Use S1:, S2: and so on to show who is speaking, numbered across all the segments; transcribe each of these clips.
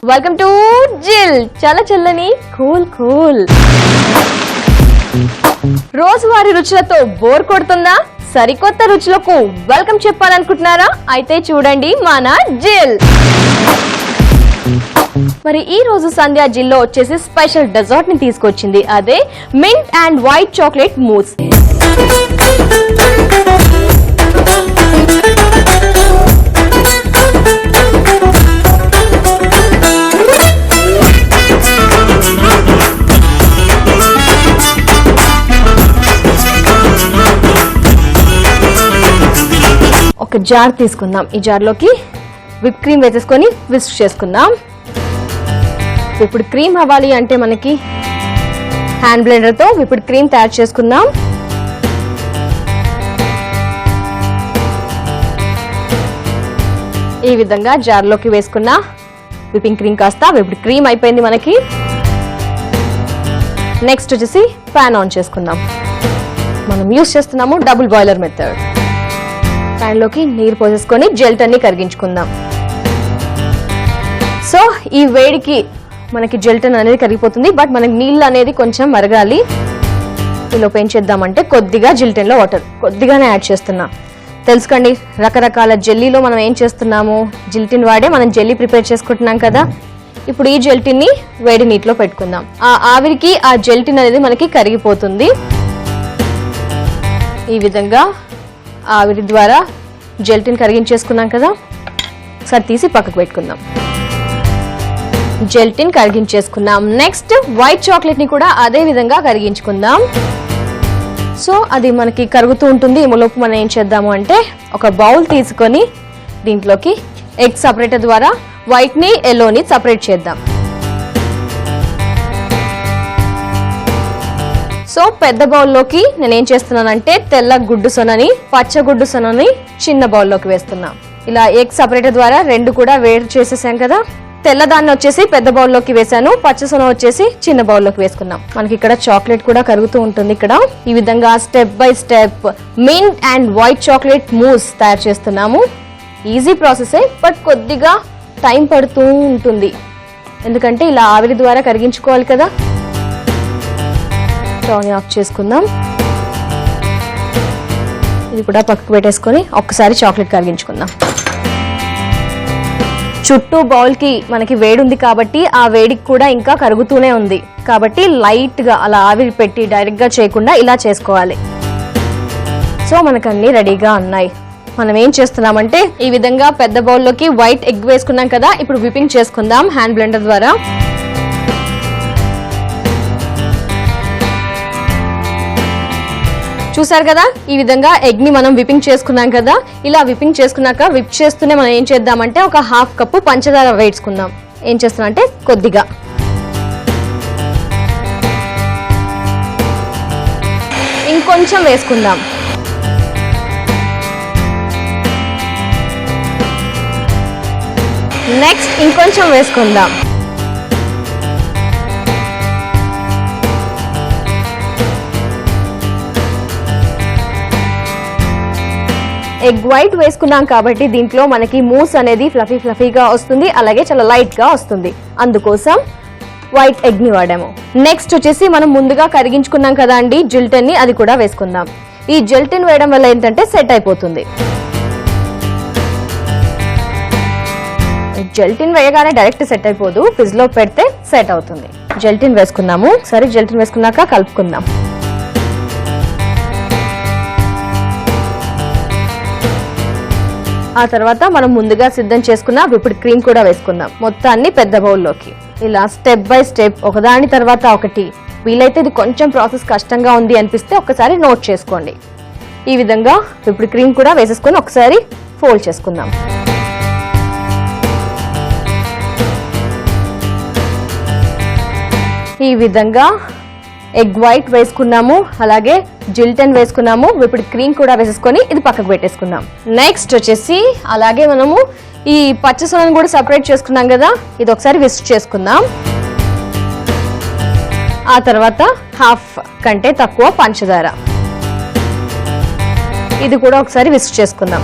S1: Welcome to జిల్. చాలా చల్లని కూల్. రోజువారీ రుచులతో బోర్ కొడుతుందా? సరికొత్త రుచులకు వెల్కమ్ చెప్పాలనుకుంటున్నారా? అయితే చూడండి మన జిల్. మరి ఈ రోజు సంధ్య జిల్లో వచ్చేసి స్పెషల్ డెజర్ట్ ని తీసుకొచ్చింది. అదే mint and white chocolate Moose. ఒక జార్ తీసుకుందాం. ఈ జార్లోకి విప్ క్రీమ్ వేసేసుకొని విస్క్ చేసుకుందాం. ఇప్పుడు క్రీమ్ అవ్వాలి అంటే మనకి హ్యాండ్ బ్లెండర్ తో ఇప్పుడు క్రీమ్ తయారు చేసుకుందాం. ఈ విధంగా జార్లోకి వేసుకున్న విపింగ్ క్రీమ్ కాస్త ఇప్పుడు క్రీమ్ అయిపోయింది మనకి. నెక్స్ట్ వచ్చేసి ప్యాన్ ఆన్ చేసుకుందాం. మనం యూస్ చేస్తున్నాము డబుల్ బాయిలర్ మెథడ్. ప్యాన్ లోకి నీరు పోసేసుకొని జెల్టన్ ని కరిగించుకుందాం. సో ఈ వేడికి మనకి జెల్టన్ అనేది కరిగిపోతుంది. బట్ మనకి నీళ్ళు అనేది కొంచెం మరగాలి. ఈలోపు ఏం చేద్దామంటే కొద్దిగా జెల్టన్ లో వాటర్ కొద్దిగానే యాడ్ చేస్తున్నా. తెలుసుకోండి, రకరకాల జెల్లీలో మనం ఏం చేస్తున్నాము, జెల్టిన్ వాడే మనం జెల్లీ ప్రిపేర్ చేసుకుంటున్నాం కదా. ఇప్పుడు ఈ జెల్టిన్ ని వేడి నీటిలో పెట్టుకుందాం. ఆ ఆవిరికి ఆ జెల్టిన్ అనేది మనకి కరిగిపోతుంది. ఈ విధంగా ఆవిరి ద్వారా జెల్టిన్ కరిగించేసుకున్నాం కదా. ఒకసారి తీసి పక్కకు పెట్టుకుందాం. జెల్టిన్ కరిగించేసుకున్నాం. నెక్స్ట్ వైట్ చాక్లెట్ ని కూడా అదే విధంగా కరిగించుకుందాం. సో అది మనకి కరుగుతూ ఉంటుంది. ఈ లోపు మనం ఏం చేద్దాము అంటే ఒక బౌల్ తీసుకొని దీంట్లోకి ఎగ్ సపరేటర్ ద్వారా వైట్ ని ఎల్లోని సపరేట్ చేద్దాం. సో పెద్ద బౌల్లోకి నేను ఏం చేస్తున్నానంటే తెల్ల గుడ్డు సొనని పచ్చ గుడ్డు సొనని చిన్న బౌల్లోకి వేస్తున్నా. ఇలా ఎగ్ సపరేటర్ ద్వారా రెండు కూడా వేరు చేసేసాం కదా. తెల్లదాన్ని వచ్చేసి పెద్ద బౌల్లోకి వేసాను, పచ్చ సొన వచ్చేసి చిన్న బౌల్లోకి వేసుకున్నాం. మనకి ఇక్కడ చాక్లెట్ కూడా కరుగుతూ ఉంటుంది. ఇక్కడ ఈ విధంగా step by step mint and white chocolate mousse తయారు చేస్తున్నాము. ఈజీ ప్రాసెసే, బట్ కొద్దిగా టైం పడుతూ ఉంటుంది. ఎందుకంటే ఇలా ఆవిరి ద్వారా కరిగించుకోవాలి కదా. స్టవ్ ఆఫ్ చేసుకుందాం. ఇది కూడా పక్కకు పెట్టేసుకొని ఒక్కసారి చాక్లెట్ కరిగించుకుందాం. చుట్టూ బౌల్ కి మనకి వేడి ఉంది కాబట్టి ఆ వేడికి కూడా ఇంకా కరుగుతూనే ఉంది. కాబట్టి లైట్ గా అలా ఆవిరి పెట్టి డైరెక్ట్ గా చేయకుండా ఇలా చేసుకోవాలి. సో మనకు అన్ని రెడీగా ఉన్నాయి. మనం ఏం చేస్తున్నామంటే ఈ విధంగా పెద్ద బౌల్లోకి వైట్ ఎగ్ వేసుకున్నాం కదా. ఇప్పుడు విపింగ్ చేసుకుందాం హ్యాండ్ బ్లెండర్ ద్వారా. చూసారు కదా, ఈ విధంగా ఎగ్ ని మనం విపింగ్ చేసుకున్నాం కదా. ఇలా విపింగ్ చేసుకున్నాక విప్ చేస్తూనే మనం ఏం చేద్దామంటే ఒక హాఫ్ కప్పు పంచదార వేసుకుందాం. ఏం చేస్తున్నా అంటే కొద్దిగా ఇంకొంచెం వేసుకుందాం. నెక్స్ట్ ఇంకొంచెం వేసుకుందాం. ఎగ్ వైట్ వేసుకున్నాం కాబట్టి దీంట్లో మనకి మూస్ అనేది ఫ్లఫీగా వస్తుంది, అలాగే చాలా లైట్ గా వస్తుంది. అందుకోసం వైట్ ఎగ్ ని వాడాము. నెక్స్ట్ వచ్చేసి మనం ముందుగా కరిగించుకున్నాం కదా అండి జెల్టిన్ ని, అది కూడా వేసుకుందాం. ఈ జెల్టిన్ వేయడం వల్ల ఏంటంటే సెట్ అయిపోతుంది. జెల్టిన్ వేయగానే డైరెక్ట్ సెట్ అయిపోదు, ఫ్రిడ్జ్ లో పెడితే సెట్ అవుతుంది. జెల్టిన్ వేసుకున్నాము. సరే, జెల్టిన్ వేసుకున్నాక కలుపుకుందాం. ఆ తర్వాత మనం ముందుగా సిద్ధం చేసుకున్న విప్డ్ క్రీమ్ కూడా వేసుకుందాం. మొత్తాన్ని పెద్ద బౌల్లోకి ఇలా స్టెప్ బై స్టెప్ ఒకదాని తర్వాత ఒకటి. వీలైతే ఇది కొంచెం ప్రాసెస్ కష్టంగా ఉంది అనిపిస్తే ఒకసారి నోట్ చేసుకోండి. ఈ విధంగా విప్డ్ క్రీమ్ కూడా వేసేసుకొని ఒకసారి ఫోల్డ్ చేసుకుందాం. ఈ విధంగా ఎగ్ వైట్ వేసుకున్నాము, అలాగే జెల్టిన్ వేసుకున్నాము, విప్డ్ క్రీమ్ కూడా వేసేసుకొని ఇది పక్కకు పెట్టేసుకుందాం. నెక్స్ట్ వచ్చేసి అలాగే మనము ఈ పచ్చ సొనను కూడా సపరేట్ చేసుకున్నాం కదా, ఇది ఒకసారి విస్క్ చేసుకుందాం. ఆ తర్వాత హాఫ్ కంటే తక్కువ పంచదార. ఇది కూడా ఒకసారి విస్క్ చేసుకుందాం.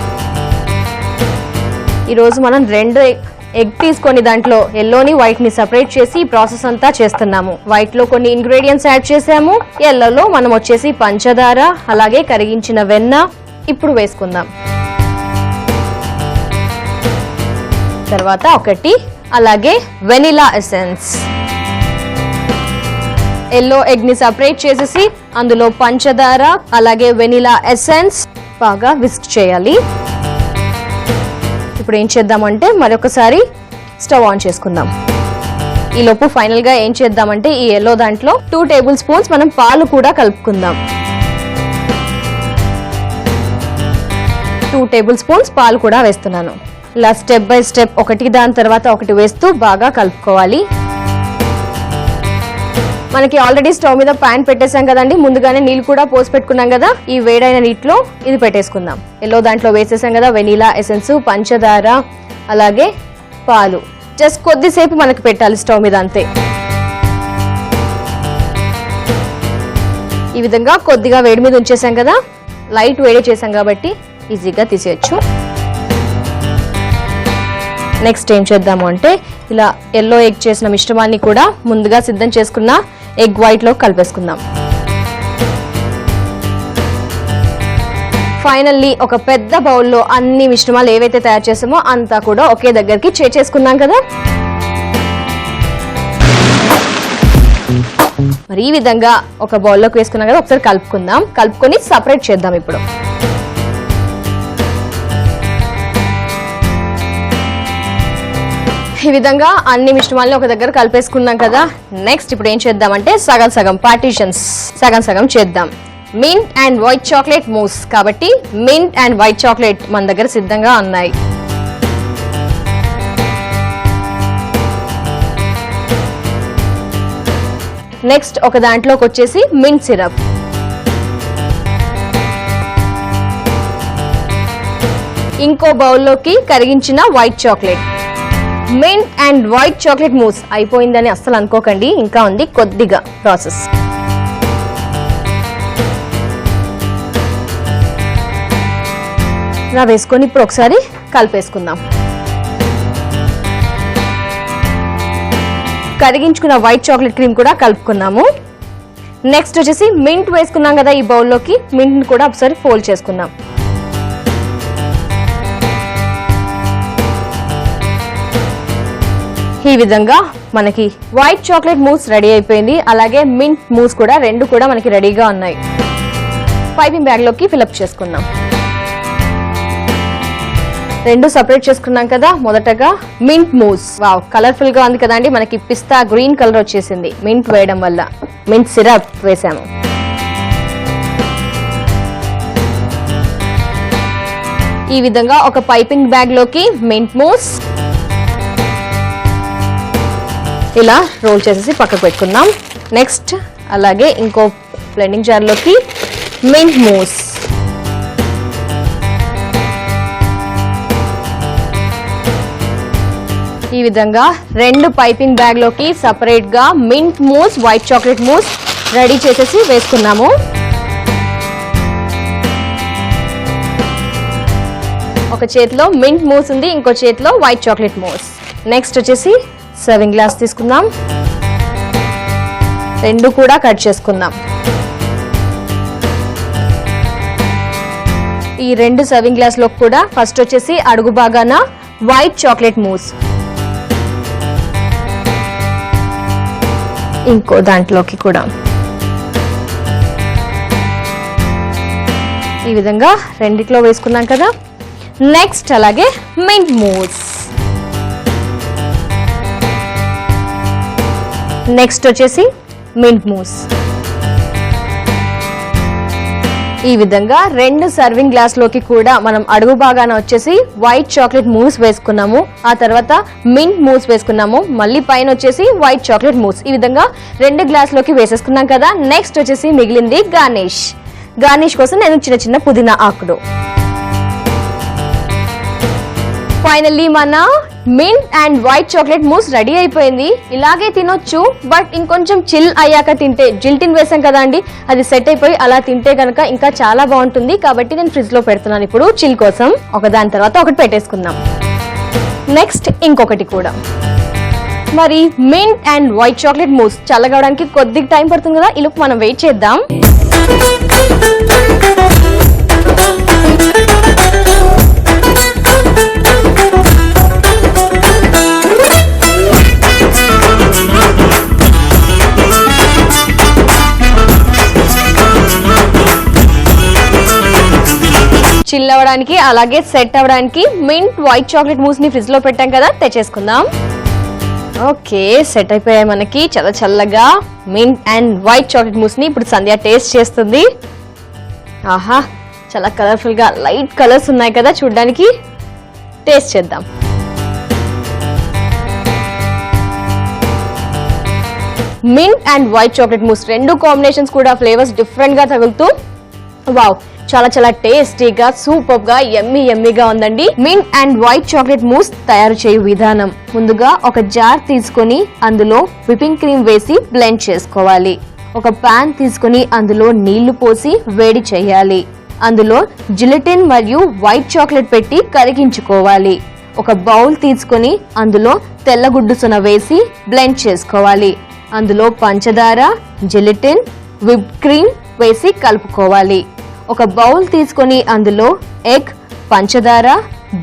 S1: ఈరోజు మనం 2 ఎగ్ తీసుకొని దాంట్లో ఎల్లోని వైట్ ని సెపరేట్ చేసి ఈ ప్రాసెస్ అంతా చేస్తున్నాము. వైట్ లో కొన్ని ఇంగ్రీడియంట్స్ యాడ్ చేసాము, ఎల్లోలో మనం వచ్చేసి పంచదార అలాగే కరిగించిన వెన్న ఇప్పుడు వేసుకుందాం. తర్వాత ఒకటి అలాగే వెనిలా ఎసెన్స్. ఎల్లో ఎగ్ ని సెపరేట్ చేసేసి అందులో పంచదార అలాగే వెనిలా ఎసెన్స్ బాగా విస్క్ చేయాలి. ఇప్పుడు ఏం చేద్దామంటే మరొకసారి స్టవ్ ఆన్ చేసుకుందాం. ఈ లోపు ఫైనల్ గా ఏం చేద్దామంటే ఈ ఎల్లో దాంట్లో 2 టేబుల్ స్పూన్స్ మనం పాలు కూడా కలుపుకుందాం. 2 టేబుల్ స్పూన్స్ పాలు కూడా వేస్తున్నాను. ఇలా స్టెప్ బై స్టెప్ ఒకటి దాని తర్వాత ఒకటి వేస్తూ బాగా కలుపుకోవాలి. మనకి ఆల్రెడీ స్టవ్ మీద ప్యాన్ పెట్టేసాం కదండి, ముందుగానే నీళ్ళు కూడా పోసి పెట్టుకున్నాం కదా. ఈ వేడైన నీటిలో ఇది పెట్టేసుకుందాం. ఎల్లో దాంట్లో వేసేసాం కదా వెనీలా ఎసెన్స్, పంచదార అలాగే పాలు. జస్ట్ కొద్దిసేపు మనకి పెట్టాలి స్టవ్ మీద, అంతే. ఈ విధంగా కొద్దిగా వేడి మీద ఉంచేసాం కదా, లైట్ వేడి చేసాం కాబట్టి ఈజీగా తీసేయచ్చు. నెక్స్ట్ ఏం చేద్దాము అంటే ఇలా ఎల్లో ఎగ్ చేసిన మిశ్రమాన్ని కూడా ముందుగా సిద్ధం చేసుకున్న ఎగ్ వైట్ లో కలిపేసుకుందాం. ఫైనల్లీ ఒక పెద్ద బౌల్లో అన్ని మిశ్రమాలు ఏవైతే తయారు చేసామో అంతా కూడా ఒకే దగ్గరికి చేసుకున్నాం కదా. మరి ఈ విధంగా ఒక బౌల్లోకి వేసుకున్నాం కదా, ఒకసారి కలుపుకుందాం. కలుపుకొని సపరేట్ చేద్దాం. ఇప్పుడు ఈ విధంగా అన్ని మిశ్రమాలను ఒక దగ్గర కలిపేసుకున్నాం కదా. నెక్స్ట్ ఇప్పుడు ఏం చేద్దామంటే సగం పార్టీషన్స్ సగం చేద్దాం. Mint and white chocolate Moose కాబట్టి మింట్ అండ్ వైట్ చాక్లెట్ మన దగ్గర సిద్ధంగా ఉన్నాయి. నెక్స్ట్ ఒక దాంట్లోకి వచ్చేసి మింట్ సిరప్, ఇంకో బౌల్లోకి కరిగించిన white chocolate. Mint and white chocolate mousse అయిపోయిందని అస్సలు అనుకోకండి, ఇంకా ఉంది కొద్దిగా ప్రాసెస్. ఇలా వేసుకొని ఇప్పుడు ఒకసారి కలిపేసుకుందాం. కరిగించుకున్న వైట్ చాక్లెట్ క్రీమ్ కూడా కలుపుకున్నాము. నెక్స్ట్ వచ్చేసి మింట్ వేసుకున్నాం కదా ఈ బౌల్లోకి, మింట్ కూడా ఒకసారి ఫోల్డ్ చేసుకుందాం. ఈ విధంగా మనకి వైట్ చాక్లెట్ మూస్ రెడీ అయిపోయింది. అలాగే మింట్ మూస్ కూడా రెండు కూడా మనకి రెడీగా ఉన్నాయి. పైపింగ్ బ్యాగ్ లోకి ఫిల్అప్ చేసుకుందాం. రెండు సపరేట్ చేసుకున్నాం కదా. మొదటగా మింట్ మూస్, వావ్ కలర్ఫుల్ గా ఉంది కదండి. మనకి పిస్తా గ్రీన్ కలర్ వచ్చేసింది మింట్ వేయడం వల్ల. మింట్ సిరప్ వేసాము. ఈ విధంగా ఒక పైపింగ్ బ్యాగ్ లోకి మింట్ మూస్ ఇలా రోల్ చేసేసి పక్కకు పెట్టుకుందాం. నెక్స్ట్ అలాగే ఇంకో బ్లెండింగ్ జార్ లోకి మింట్ మూస్, ఈ విధంగా రెండు పైపింగ్ బ్యాగ్ లోకి సపరేట్ గా mint Moose, white chocolate mousse ready చేసేసి వేసుకున్నాము. ఒక చేతిలో మింట్ మూస్ ఉంది, ఇంకో చేతిలో వైట్ చాక్లెట్ మూస్. నెక్స్ట్ వచ్చేసి సర్వింగ్ గ్లాస్ తీసుకుందాం. రెండు కూడా కట్ చేసుకుందాం. ఈ రెండు సర్వింగ్ గ్లాస్ లో కూడా ఫస్ట్ వచ్చేసి అడుగు భాగాన వైట్ చాక్లెట్ మూస్, ఇంకో దాంట్లోకి కూడా ఈ విధంగా రెండిట్లో వేసుకున్నాం కదా. నెక్స్ట్ అలాగే మింట్ మూస్, నెక్స్ట్ వచ్చేసి మింట్ మూస్. ఈ విధంగా రెండు సర్వింగ్ గ్లాస్ లోకి కూడా మనం అడుగు భాగాన వచ్చేసి వైట్ చాక్లెట్ మూస్ వేసుకున్నాము, ఆ తర్వాత మింట్ మూస్ వేసుకున్నాము, మళ్ళీ పైన వచ్చేసి వైట్ చాక్లెట్ మూస్. ఈ విధంగా రెండు గ్లాస్ లోకి వేసేసుకున్నాం కదా. నెక్స్ట్ వచ్చేసి మిగిలింది గార్నిష్. గార్నిష్ కోసం నేను చిన్న చిన్న పుదీనా ఆకులు. ఫైనల్లీ మన mint and white chocolate mousse ready అయిపోయింది. ఇలాగే తినొచ్చు, బట్ ఇంకొంచెం చిల్ అయ్యాక తింటే, జిల్టిన్ వేసాం కదా అండి, అది సెట్ అయిపోయి అలా తింటే కనుక ఇంకా చాలా బాగుంటుంది. కాబట్టి నేను ఫ్రిడ్జ్ లో పెడుతున్నాను ఇప్పుడు చిల్ కోసం. ఒకదాని తర్వాత ఒకటి పెట్టేసుకుందాం. నెక్స్ట్ ఇంకొకటి కూడా. మరి mint and white chocolate Moose చల్లగవడానికి కొద్దిగా టైం పడుతుంది కదా, ఇలుపు మనం వెయిట్ చేద్దాం. చిల్ అవ్వడానికి అలాగే సెట్ అవ్వడానికి మింట్ వైట్ చాక్లెట్ మూస్ ని ఫ్రిడ్జ్ లో పెట్టాం కదా, తెచ్చేసుకుందాం. ఓకే, సెట్ అయిపోయాయి మనకి చాలా చల్లగా mint and white chocolate Moose ని. ఇప్పుడు సంధ్య టేస్ట్ చేస్తుంది. ఆహా, చాలా కలర్ఫుల్ గా లైట్ కలర్స్ ఉన్నాయి కదా చూడ్డానికి. టేస్ట్ చేద్దాం. Mint and white chocolate Moose రెండు కాంబినేషన్స్ కూడా ఫ్లేవర్స్ డిఫరెంట్ గా తగులుతూ వావ్, చాలా చాలా టేస్టీగా సూపర్ గా యమ్మీగా ఉందండి. Mint and white chocolate mousse తయారు చేయు విధానం: ముందుగా ఒక జార్ తీసుకొని అందులో విపింగ్ క్రీమ్ వేసి బ్లెండ్ చేసుకోవాలి. ఒక పాన్ తీసుకొని అందులో నీళ్లు పోసి వేడి చేయాలి. అందులో జిలెటిన్ మరియు వైట్ చాక్లెట్ పెట్టి కరిగించుకోవాలి. ఒక బౌల్ తీసుకొని అందులో తెల్లగుడ్డు సొన వేసి బ్లెండ్ చేసుకోవాలి. అందులో పంచదార, జిలెటిన్, విప్ క్రీమ్ వేసి కలుపుకోవాలి. ఒక బౌల్ తీసుకొని అందులో ఎగ్, పంచదార,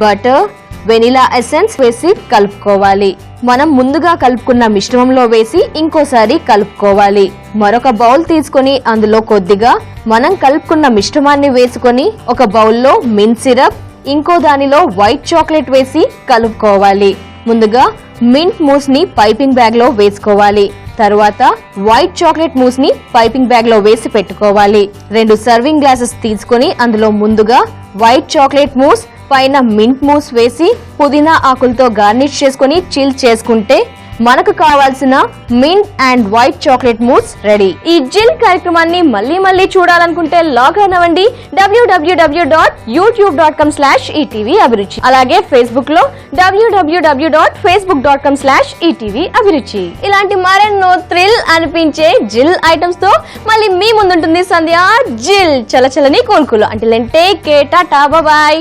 S1: బటర్, వెనిలా ఎసెన్స్ వేసి కలుపుకోవాలి. మనం ముందుగా కలుపుకున్న మిశ్రమంలో వేసి ఇంకోసారి కలుపుకోవాలి. మరొక బౌల్ తీసుకొని అందులో కొద్దిగా మనం కలుపుకున్న మిశ్రమాన్ని వేసుకొని ఒక బౌల్లో మింట్ సిరప్, ఇంకో దానిలో వైట్ చాక్లెట్ వేసి కలుపుకోవాలి. ముందుగా మింట్ మూస్ ని పైపింగ్ బ్యాగ్ లో వేసుకోవాలి. తర్వాత వైట్ చాక్లెట్ మూస్ ని పైపింగ్ బ్యాగ్ లో వేసి పెట్టుకోవాలి. 2 సర్వింగ్ గ్లాసెస్ తీసుకొని అందులో ముందుగా వైట్ చాక్లెట్ మూస్, పైన మింట్ మూస్ వేసి పుదీనా ఆకులతో గార్నిష్ చేసుకుని చిల్ చేసుకుంటే మనకు కావాల్సిన mint and white chocolate mousse ready. ఈ జిల్ కార్యక్రమాన్ని మళ్ళీ చూడాలనుకుంటే లాగిన్ అవ్వండి www.youtube.com/ETV అభిరుచి. అలాగే ఫేస్బుక్ లో www.facebook.com/ETV అభిరుచి. ఇలాంటి మరెన్నో థ్రిల్ అనిపించే జిల్ ఐటమ్స్ తో మళ్ళీ మీ ముందుంటుంది సంధ్య జిల్ చలచలని కోలుకులు. అంటే టేక్ కేర్, టాటా, బాయ్.